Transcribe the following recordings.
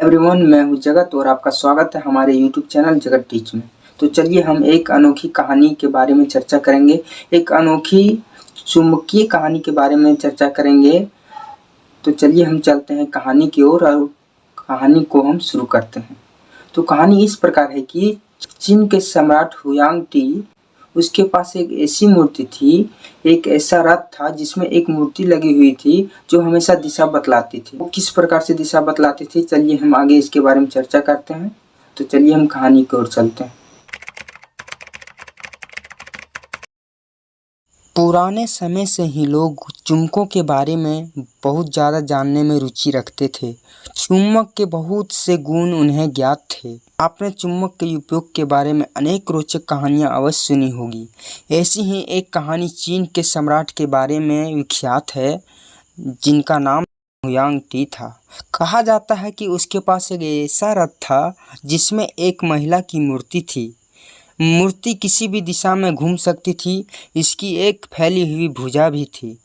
Everyone, मैं हूं जगत और आपका स्वागत है हमारे यूट्यूब चैनल जगत टीच में। तो चलिए हम एक अनोखी कहानी के बारे में चर्चा करेंगे। एक अनोखी चुंबकीय कहानी के बारे में चर्चा करेंगे। तो चलिए हम चलते हैं कहानी की ओर और कहानी को हम शुरू करते हैं। तो कहानी इस प्रकार है कि चीन के सम्राट हुयांग टी, उसके पास एक ऐसी मूर्ति थी, एक ऐसा रथ था जिसमें एक मूर्ति लगी हुई थी जो हमेशा दिशा बतलाती थी। वो किस प्रकार से दिशा बतलाती थी, चलिए हम आगे इसके बारे में चर्चा करते हैं। तो चलिए हम कहानी की ओर चलते हैं। पुराने समय से ही लोग चुम्बकों के बारे में बहुत ज़्यादा जानने में रुचि रखते थे। चुम्बक के बहुत से गुण उन्हें ज्ञात थे। आपने चुम्बक के उपयोग के बारे में अनेक रोचक कहानियां अवश्य सुनी होगी। ऐसी ही एक कहानी चीन के सम्राट के बारे में विख्यात है, जिनका नाम हुयांग टी था। कहा जाता है कि उसके पास एक ऐसा रथ था जिसमें एक महिला की मूर्ति थी। मूर्ति किसी भी दिशा में घूम सकती थी। इसकी एक फैली हुई भुजा भी थी,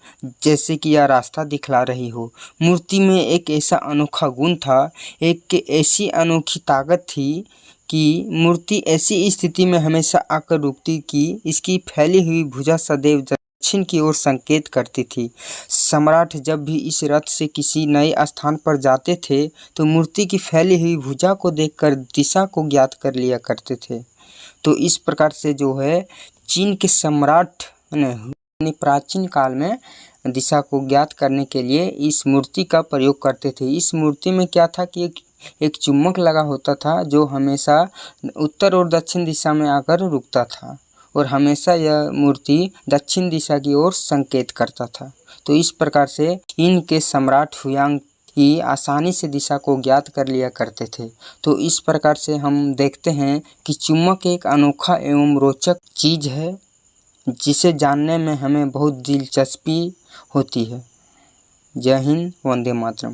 जैसे कि यह रास्ता दिखला रही हो। मूर्ति में एक ऐसा अनोखा गुण था, एक ऐसी अनोखी ताकत थी कि मूर्ति ऐसी स्थिति में हमेशा आकर रुकती कि इसकी फैली हुई भुजा सदैव दक्षिण की ओर संकेत करती थी। सम्राट जब भी इस रथ से किसी नए स्थान पर जाते थे तो मूर्ति की फैली हुई भुजा को देखकर दिशा को ज्ञात कर लिया करते थे। तो इस प्रकार से जो है चीन के सम्राट ने प्राचीन काल में दिशा को ज्ञात करने के लिए इस मूर्ति का प्रयोग करते थे। इस मूर्ति में क्या था कि एक चुम्बक लगा होता था जो हमेशा उत्तर और दक्षिण दिशा में आकर रुकता था और हमेशा यह मूर्ति दक्षिण दिशा की ओर संकेत करता था। तो इस प्रकार से चीन के सम्राट हुयांग ही आसानी से दिशा को ज्ञात कर लिया करते थे। तो इस प्रकार से हम देखते हैं कि चुम्बक एक अनोखा एवं रोचक चीज़ है जिसे जानने में हमें बहुत दिलचस्पी होती है। जय हिंद, वंदे मातरम।